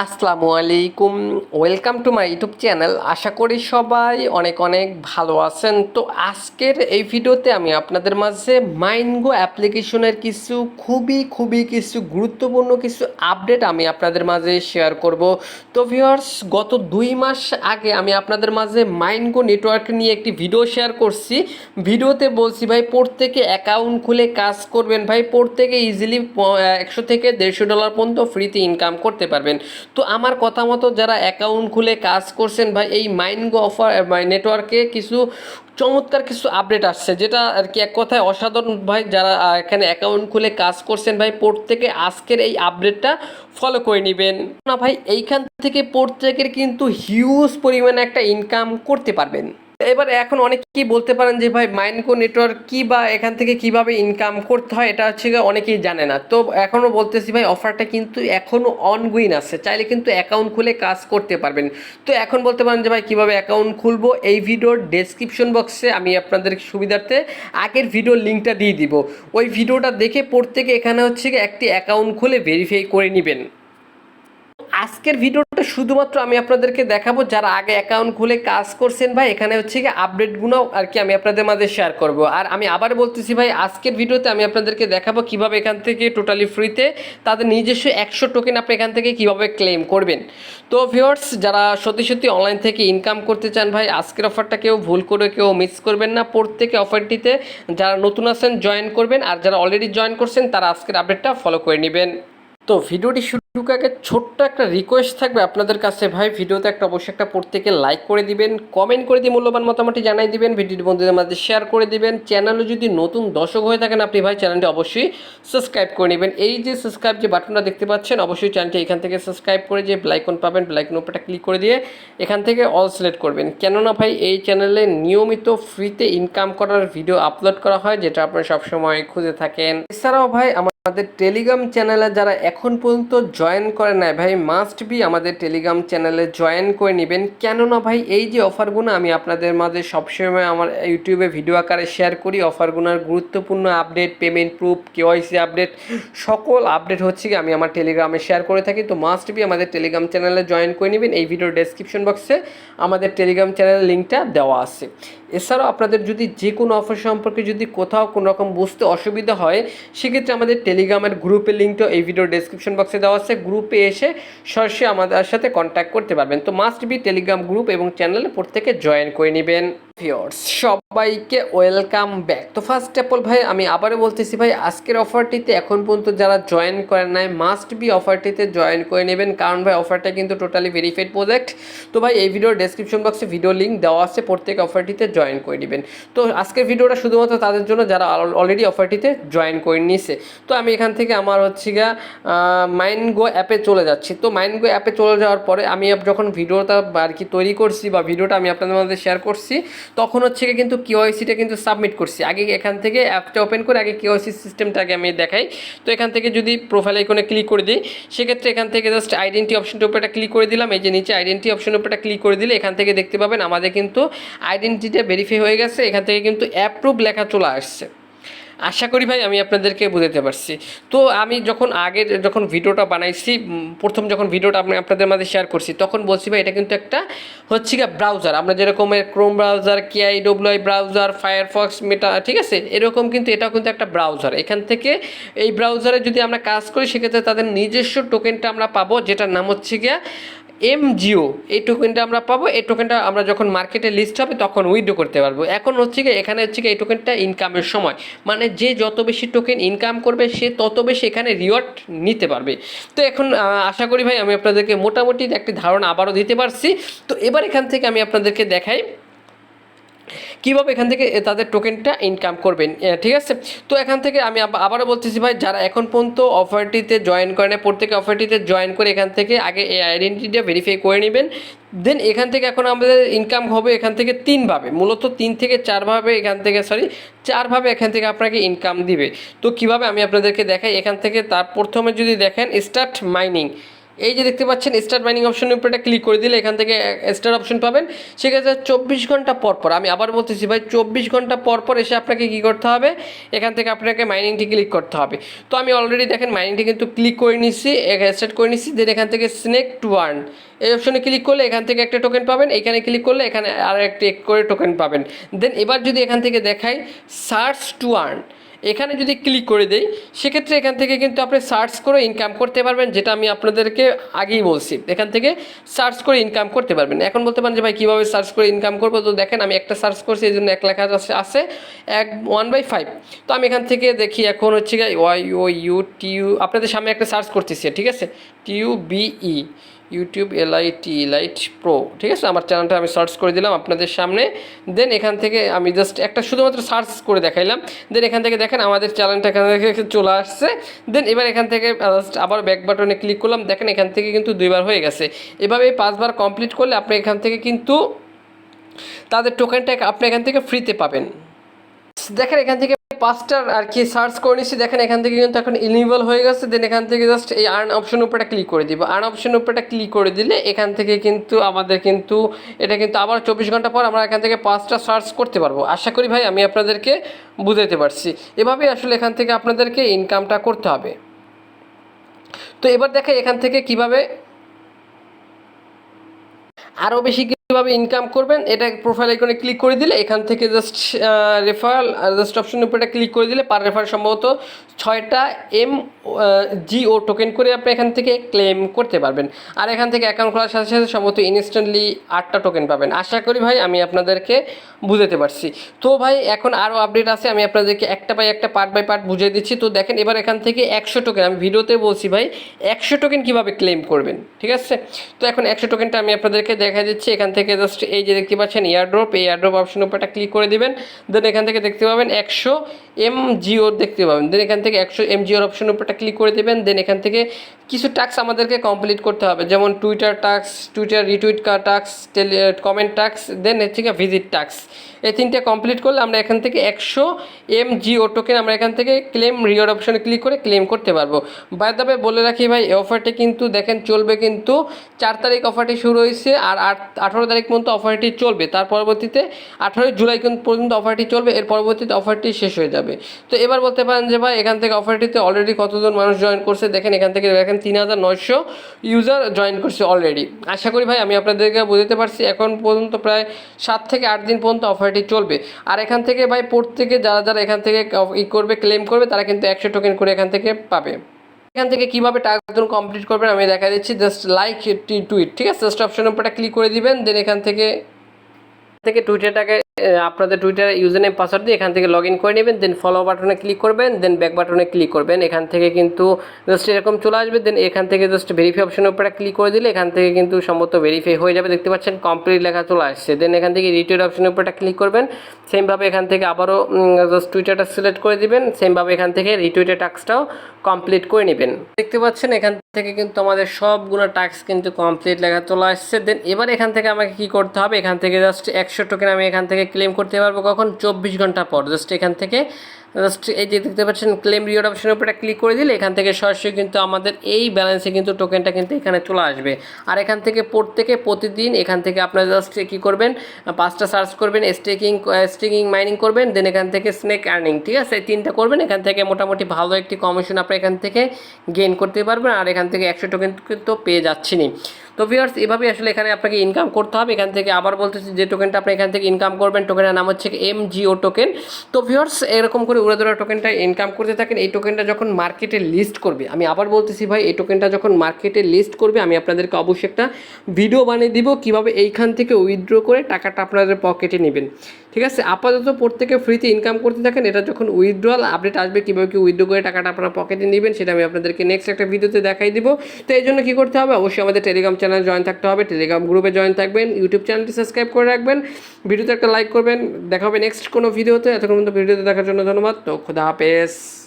আসসালামু আলাইকুম, welcome to my YouTube channel. আশা করি সবাই অনেক অনেক ভালো আছেন। তো আজকের এই ভিডিওতে আমি আপনাদের মাঝে মাইনগো অ্যাপ্লিকেশনের কিছু খুবই কিছু গুরুত্বপূর্ণ কিছু আপডেট আমি আপনাদের মাঝে শেয়ার করব। তো ভিউয়ার্স, গত 2 মাস আগে আমি আপনাদের মাঝে মাইনগো নেটওয়ার্ক নিয়ে একটি ভিডিও শেয়ার করছি। ভিডিওতে বলছি ভাই প্রত্যেকে অ্যাকাউন্ট খুলে কাজ করবেন, ভাই প্রত্যেকে ইজিলি 100 থেকে $150 পর্যন্ত ফ্রিতে ইনকাম করতে পারবেন। তো আমার কথা মতো যারা অ্যাকাউন্ট খুলে কাজ করছেন ভাই, এই মাইনগো অফার নেটওয়ার্কে কিছু চমৎকার কিছু আপডেট আসছে, যেটা আর কি এক কথায় অসাধারণ ভাই। যারা এখানে অ্যাকাউন্ট খুলে কাজ করছেন ভাই, প্রত্যেকে আজকের এই আপডেটটা ফলো করে নেবেন না ভাই। এইখান থেকে প্রত্যেকের কিন্তু হিউজ পরিমাণে একটা ইনকাম করতে পারবেন। এবার এখন অনেকেই বলতে পারেন যে ভাই মাইনগো নেটওয়ার্ক কি, বা এখান থেকে কিভাবে ইনকাম করতে হয়, এটা হচ্ছে অনেকেই জানে না। তো এখনও বলতেছি ভাই, অফারটা কিন্তু এখনও অনগোয়িং আছে, চাইলে কিন্তু অ্যাকাউন্ট খুলে কাজ করতে পারবেন। তো এখন বলতে পারেন যে ভাই কীভাবে অ্যাকাউন্ট খুলবো, এই ভিডিওর ডেসক্রিপশন বক্সে আমি আপনাদের সুবিধার্থে আগের ভিডিওর লিঙ্কটা দিয়ে দিব। ওই ভিডিওটা দেখে প্রত্যেকে এখানে হচ্ছে একটি অ্যাকাউন্ট খুলে ভেরিফাই করে নেবেন। আজকের ভিডিওটা শুধুমাত্র আমি আপনাদেরকে দেখাবো যারা আগে অ্যাকাউন্ট খুলে কাজ করছেন ভাই। এখানে হচ্ছে কি আপডেটগুলো আর কি আমি আপনাদের মাঝে শেয়ার করব। আর আমি আবার বলতেছি ভাই, আজকের ভিডিওতে আমি আপনাদেরকে দেখাবো কিভাবে এখান থেকে টোটালি ফ্রিতে তাদের নিজস্ব 100 টোকেন আপনি এখান থেকে কিভাবে ক্লেম করবেন। তো ভিউয়ার্স, যারা সত্যি অনলাইন থেকে ইনকাম করতে চান ভাই, আজকের অফারটা কেউ ভুল করে কেউ মিস করবেন না। প্রত্যেকে অফারটিতে যারা নতুন আছেন জয়েন করবেন, আর যারা অলরেডি জয়েন করছেন তারা আজকের আপডেটটা ফলো করে নেবেন। তো ভিডিওটি শুরুর আগে ছোট্ট একটা রিকোয়েস্ট থাকবে আপনাদের কাছে ভাই, ভিডিওতে অবশ্যই একটা প্রত্যেকে লাইক করে দিবেন, কমেন্ট করে দিয়ে মূল্যবান মতামতটি জানাই দিবেন, ভিডিওটি বন্ধুদের মাঝে শেয়ার করে দিবেন। চ্যানেলে যদি নতুন দর্শক হয়ে থাকেন আপনি ভাই, চ্যানেলটি অবশ্যই সাবস্ক্রাইব করে নেবেন। এই যে সাবস্ক্রাইব যে বাটনটা দেখতে পাচ্ছেন, অবশ্যই চ্যানেলটি এখান থেকে সাবস্ক্রাইব করে যে বেলাইকন পাবেন, বেলাইকন উপরটা ক্লিক করে দিয়ে এখান থেকে অল সিলেক্ট করবেন। কেননা ভাই এই চ্যানেলে নিয়মিত ফ্রিতে ইনকাম করার ভিডিও আপলোড করা হয়, যেটা আপনারা সবসময় খুঁজে থাকেন। এছাড়াও ভাই আমাদের টেলিগ্রাম চ্যানেলে যারা এখন পর্যন্ত জয়েন করে নাই ভাই, মাস্ট বি আমাদের টেলিগ্রাম চ্যানেলে জয়েন করে নেবেন। কেননা ভাই এই যে অফারগুলো আমি আপনাদের মাঝে সবসময় আমার ইউটিউবে ভিডিও আকারে শেয়ার করি, অফারগুলোর গুরুত্বপূর্ণ update, payment proof, KYC update, সকল আপডেট হচ্ছে কি আমি আমার টেলিগ্রামে শেয়ার করে থাকি। তো মাস্ট বি আমাদের টেলিগ্রাম চ্যানেলে জয়েন করে নেবেন। এই ভিডিওর ডেসক্রিপশন বক্সে আমাদের টেলিগ্রাম চ্যানেলের লিঙ্কটা দেওয়া আছে। এছাড়াও আপনাদের যদি যে কোনো অফার সম্পর্কে যদি কোথাও কোনো রকম বুঝতে অসুবিধা হয়, সেক্ষেত্রে আমাদের টেলিগ্রামের গ্রুপের লিঙ্কটা এই ভিডিওর ডেসক্রিপশন বক্সে দেওয়া আছে। গ্রুপে এসে সরাসরি আমাদের সাথে কন্ট্যাক্ট করতে পারবেন। তো মাস্ট বি টেলিগ্রাম গ্রুপ এবং চ্যানেলে প্রত্যেকে জয়েন করে নেবেন। ভিউয়ার্স সবাইকে ওয়েলকাম ব্যাক। তো ফার্স্ট অফ অল ভাই আমি আবারও বলতেছি ভাই, আজকের অফারটিতে এখন পর্যন্ত যারা জয়েন করেন নাই মাস্ট বি অফারটিতে জয়েন করে নেবেন, কারণ ভাই অফারটা কিন্তু টোটালি ভেরিফাইড প্রজেক্ট। তো ভাই এই ভিডিওর ডেসক্রিপশন বক্সে ভিডিও লিঙ্ক দেওয়া আছে, প্রত্যেক অফারটিতে জয়েন করে নেবেন। তো আজকের ভিডিওটা শুধুমাত্র তাদের জন্য যারা অলরেডি অফারটিতে জয়েন করে নিয়েছে। তো আমি এখান থেকে আমার হচ্ছে গিয়া মাইনগো অ্যাপে চলে যাচ্ছি। তো মাইনগো অ্যাপে চলে যাওয়ার পরে আমি যখন ভিডিওটা আর কি তৈরি করছি বা ভিডিওটা আমি আপনাদের মধ্যে শেয়ার করছি, তখন হচ্ছে কিন্তু কেওয়াইসিটা কিন্তু সাবমিট করছি। আগে এখান থেকে অ্যাপটা ওপেন করে আগে কেওয়াইসি সিস্টেমটাকে আমি দেখাই। তো এখান থেকে যদি প্রোফাইল আইকনে ক্লিক করে দিই, সেক্ষেত্রে এখান থেকে জাস্ট আইডেন্টি অপশনটার উপরে ক্লিক করে দিলাম। এই যে নিচে আইডেন্টি অপশনের উপরে ক্লিক করে দিলে এখান থেকে দেখতে পাবেন আমাদের কিন্তু আইডেন্টিটিটা ভেরিফাই হয়ে গেছে। এখান থেকে কিন্তু অ্যাপ্রুভ লেখা চলে আসছে। আশা করি ভাই আমি আপনাদেরকে বুঝাতে পারছি। তো আমি যখন ভিডিওটা বানাইছি, প্রথম যখন ভিডিওটা আমি আপনাদের মাঝে শেয়ার করছি, তখন বলছি ভাই এটা কিন্তু একটা হচ্ছে গিয়ে ব্রাউজার, আমরা যেরকম Chrome browser, KIWI browser, Firefox, Meta, ঠিক আছে, এরকম কিন্তু এটাও কিন্তু একটা ব্রাউজার। এখান থেকে এই ব্রাউজারে যদি আমরা কাজ করি, সেক্ষেত্রে তাদের নিজস্ব টোকেনটা আমরা পাবো, যেটার নাম হচ্ছে গিয়া MGO। এই টোকেনটা আমরা পাবো। এই টোকেনটা আমরা যখন মার্কেটে লিস্ট হবে তখন উইথড্র করতে পারবো। এখন হচ্ছে কি এখানে হচ্ছে কি এই টোকেনটা ইনকামের সময়, মানে যে যত বেশি টোকেন ইনকাম করবে সে তত বেশি এখানে রিওয়ার্ড নিতে পারবে। তো এখন আশা করি ভাই আমি আপনাদেরকে মোটামুটি একটি ধারণা আবারও দিতে পারছি। তো এবার এখান থেকে আমি আপনাদেরকে দেখাই কীভাবে এখান থেকে তাদের টোকেনটা ইনকাম করবেন, ঠিক আছে। তো এখান থেকে আমি আবারও বলতেছি ভাই, যারা এখন পর্যন্ত অফারটিতে জয়েন করেন, প্রত্যেকে অফারটিতে জয়েন করে এখান থেকে আগে এই আইডেন্টিটিটা ভেরিফাই করে নেবেন। দেন এখান থেকে এখন আমাদের ইনকাম হবে এখান থেকে 3ভাবে, মূলত 3 থেকে 4ভাবে এখান থেকে 4ভাবে এখান থেকে আপনাকে ইনকাম দিবে। তো কীভাবে আমি আপনাদেরকে দেখাই। এখান থেকে তার প্রথমে যদি দেখেন স্টার্ট মাইনিং, এই যে দেখতে পাচ্ছেন স্টার্ট মাইনিং অপশনের উপরে ক্লিক করে দিলে এখান থেকে স্টার্ট অপশন পাবেন। সেক্ষেত্রে 24 ঘন্টা পর পর, আমি আবার বলতেছি ভাই 24 ঘন্টা পর পর এসে আপনাকে কী করতে হবে, এখান থেকে আপনাকে মাইনিংটি ক্লিক করতে হবে। তো আমি অলরেডি দেখেন মাইনিংটি কিন্তু ক্লিক করে নিচ্ছি, স্টার্ট করে নিচ্ছি। দেন এখান থেকে স্নেক টু আর্ন এই অপশনে ক্লিক করলে এখান থেকে একটা টোকেন পাবেন, এখানে ক্লিক করলে এখানে আর একটি এক করে টোকেন পাবেন। দেন এবার যদি এখান থেকে দেখাই সার্চ টু আর্ন, এখানে যদি ক্লিক করে দেই সেক্ষেত্রে এখান থেকে কিন্তু আপনি সার্চ করে ইনকাম করতে পারবেন, যেটা আমি আপনাদেরকে আগেই বলছি, এখান থেকে সার্চ করে ইনকাম করতে পারবেন। এখন বলতে পারেন যে ভাই কীভাবে সার্চ করে ইনকাম করবো, তো দেখেন আমি একটা সার্চ করছি, এই জন্য 1 লেখা আছে 1/5। তো আমি এখান থেকে দেখি এখন হচ্ছে YOUTU, আপনাদের সামনে একটা সার্চ করতেছি, ঠিক আছে, TUBE ইউটিউব লাইট প্রো, ঠিক আছে, আমার চ্যানেলটা আমি সার্চ করে দিলাম আপনাদের সামনে। দেন এখান থেকে আমি জাস্ট একটা শুধুমাত্র সার্চ করে দেখাইলাম। দেন এখান থেকে দেখেন আমাদের চ্যানেলটা এখান থেকে চলে আসছে। দেন এবার এখান থেকে জাস্ট আবার ব্যাক বাটনে ক্লিক করলাম, দেখেন এখান থেকে কিন্তু 2বার হয়ে গেছে। এভাবে 5বার কমপ্লিট করলে আপনি এখান থেকে কিন্তু তাদের টোকেনটা আপনি এখান থেকে ফ্রিতে পাবেন। দেখেন এখান থেকে 5টার আর কি সার্চ করে নিচ্ছি, দেখেন এখান থেকে কিন্তু এখন ইনেবল হয়ে গেছে। দেন এখান থেকে জাস্ট এই আর্ন অপশনের উপরটা ক্লিক করে দিব। আর্ন অপশনের উপরটা ক্লিক করে দিলে এখান থেকে কিন্তু আমাদের কিন্তু এটা কিন্তু আবার 24 ঘন্টা পর আমরা এখান থেকে 5টা সার্চ করতে পারবো। আশা করি ভাই আমি আপনাদেরকে বুঝাতে পারছি। এভাবেই আসলে এখান থেকে আপনাদেরকে ইনকামটা করতে হবে। তো এবার দেখেন এখান থেকে কিভাবে আরও বেশি কীভাবে ইনকাম করবেন, এটা প্রোফাইল আইকনে ক্লিক করে দিলে এখান থেকে জাস্ট রেফারেল জাস্ট অপশনের উপরে ক্লিক করে দিলে পার রেফার সম্ভবত 6টা MGO টোকেন করে আপনি এখান থেকে ক্লেম করতে পারবেন। আর এখান থেকে অ্যাকাউন্ট খোলার সাথে সাথে সম্ভবত ইনস্ট্যান্টলি 8টা টোকেন পাবেন। আশা করি ভাই আমি আপনাদেরকে বুঝাতে পারছি। তো ভাই এখন আরও আপডেট আছে, আমি আপনাদেরকে একটা বাই একটা পার্ট বাই পার্ট বুঝিয়ে দিচ্ছি। তো দেখেন এবার এখান থেকে 100 টোকেন, আমি ভিডিওতে বলছি ভাই 100 টোকেন কীভাবে ক্লেম করবেন, ঠিক আছে। তো এখন 100 টোকেনটা আমি আপনাদেরকে দেখা দিচ্ছি। এখান থেকে জাস্ট এই যে দেখতে পাচ্ছেন এয়ারড্রপ, এই এয়ারড্রপ অপশনের উপর একটা ক্লিক করে দিবেন। দেন এখান থেকে দেখতে পাবেন 100 MGO দেখতে পাবেন। দেন এখান থেকে 100 MGO অপশনের উপর একটা ক্লিক করে দেবেন। দেন এখান থেকে কিছু টাস্ক আমাদেরকে কমপ্লিট করতে হবে, যেমন Twitter task, Twitter retweet task, comment task, then হচ্ছে ভিজিট টাস্ক। এই 3টে কমপ্লিট করলে আমরা এখান থেকে 100 MGO টোকেন আমরা এখান থেকে ক্লেম রিওয়ার্ড অপশনে ক্লিক করে ক্লেম করতে পারবো। বাই দ্য ওয়ে বলে রাখি ভাই এই অফারটি কিন্তু দেখেন চলবে কিন্তু 4 তারিখ অফারটি শুরু হয়েছে, আর 18 তারিখ পর্যন্ত অফারটি চলবে। তার পরবর্তীতে 18 জুলাই পর্যন্ত অফারটি চলবে, এর পরবর্তীতে অফারটি শেষ হয়ে যাবে। তো এবার বলতে পারেন যে ভাই এখান থেকে অফারটিতে অলরেডি কতজন মানুষ জয়েন করছে, দেখেন এখান থেকে দেখেন 3900 ইউজার জয়েন করছে অলরেডি। আশা করি ভাই আমি আপনাদেরকে বুঝতে পারছি। এখন পর্যন্ত প্রায় 7 থেকে 8 দিন পর্যন্ত অফারটি চলবে। আর এখান থেকে ভাই প্রত্যেকে যারা এখান থেকে করবে ক্লেম করবে তারা কিন্তু 100 টোকেন করে এখান থেকে পাবে। এখান থেকে কীভাবে টাস্কগুলো কমপ্লিট করবেন আমি দেখা দিচ্ছি। জাস্ট লাইক টুইট, ঠিক আছে, জাস্ট অপশনের উপরটা ক্লিক করে দিবেন। দেন এখান থেকে টুইটারটাকে আপনাদের টুইটার ইউজার নেম পাসওয়ার্ড দিয়ে এখান থেকে লগ ইন করে নেবেন। দেন ফলো বাটনে ক্লিক করবেন, দেন ব্যাক বাটনে ক্লিক করবেন। এখান থেকে কিন্তু জাস্ট এরকম চলে আসবে। দেন এখান থেকে জাস্ট ভেরিফাই অপশনের উপরে ক্লিক করে দিলে এখান থেকে কিন্তু সম্ভবত ভেরিফাই হয়ে যাবে, দেখতে পাচ্ছেন কমপ্লিট লেখা চলে আসছে। দেন এখান থেকে রিটুইট অপশনের উপরটা ক্লিক করবেন। সেমভাবে এখান থেকে আবারও জাস্ট টুইটারটা সিলেক্ট করে দিবেন। সেমভাবে এখান থেকে রিটুইটের টাস্কটাও কমপ্লিট করে নেবেন। দেখতে পাচ্ছেন এখান থেকে কিন্তু আমাদের সবগুলো টাস্ক কিন্তু কমপ্লিট লেখা চলে আসছে। দেন এবার এখান থেকে আমাকে কী করতে হবে, এখান থেকে জাস্ট 100 টোকেন আমি এখান থেকে ক্লেম করতে পারবো কখন, 24 ঘন্টা পর। জাস্ট এখান থেকে জাস্ট এই যে দেখতে পাচ্ছেন ক্লেম রিওয়ার্ড অপশনের উপরে ক্লিক করে দিলে এখান থেকে সরাসরি কিন্তু আমাদের এই ব্যালেন্সে কিন্তু টোকেনটা কিন্তু এখানে চলে আসবে। আর এখান থেকে প্রতিদিন এখান থেকে আপনারা জাস্ট কী করবেন, 5টা সার্চ করবেন, স্টেকিং মাইনিং করবেন, দেন এখান থেকে স্নেক আর্নিং, ঠিক আছে, এই 3টা করবেন। এখান থেকে মোটামুটি ভালো একটি কমিশন আপনি এখান থেকে গেইন করতে পারবেন। আর এখান থেকে 100 টোকেন কিন্তু পেয়ে যাচ্ছিনি। তো ভিউয়ার্স এভাবেই আসলে এখানে আপনাকে ইনকাম করতে হবে। এখান থেকে আবার বলতেছি যে টোকেনটা আপনি এখান থেকে ইনকাম করবেন, টোকেনের নাম হচ্ছে MGO টোকেন। তো ভিউয়ার্স এরকম করে উড়ে ধরা টোকেনটা ইনকাম করতে থাকেন। এই টোকেনটা যখন মার্কেটে লিস্ট করবে, আমি আবার বলতেছি ভাই এই টোকেনটা যখন মার্কেটে লিস্ট করবে আমি আপনাদেরকে অবশ্যই একটা ভিডিও বানিয়ে দিব কীভাবে এইখান থেকে উইথড্র করে টাকাটা আপনাদের পকেটে নেবেন, ঠিক আছে। আপাতত প্রত্যেকে ফ্রিতে ইনকাম করতে থাকেন। এটা যখন উইথড্রয়াল আপডেট আসবে কীভাবে কি উইথড্র করে টাকাটা আপনার পকেটে নেবেন সেটা আমি আপনাদেরকে নেক্সট একটা ভিডিওতে দেখাই দিব। তো এই জন্য কী করতে হবে, অবশ্যই আমাদের টেলিগ্রাম চ্যানেল জয়েন থাকতে হবে, টেলিগ্রাম গ্রুপে জয়েন থাকবেন, ইউটিউব চ্যানেলটি সাবস্ক্রাইব করে রাখবেন, ভিডিওতে একটা লাইক করবেন। দেখা হবে নেক্সট কোনো ভিডিওতে। এতক্ষণ পর্যন্ত ভিডিওতে দেখার জন্য ধন্যবাদ। তো খোদা হাফেজ।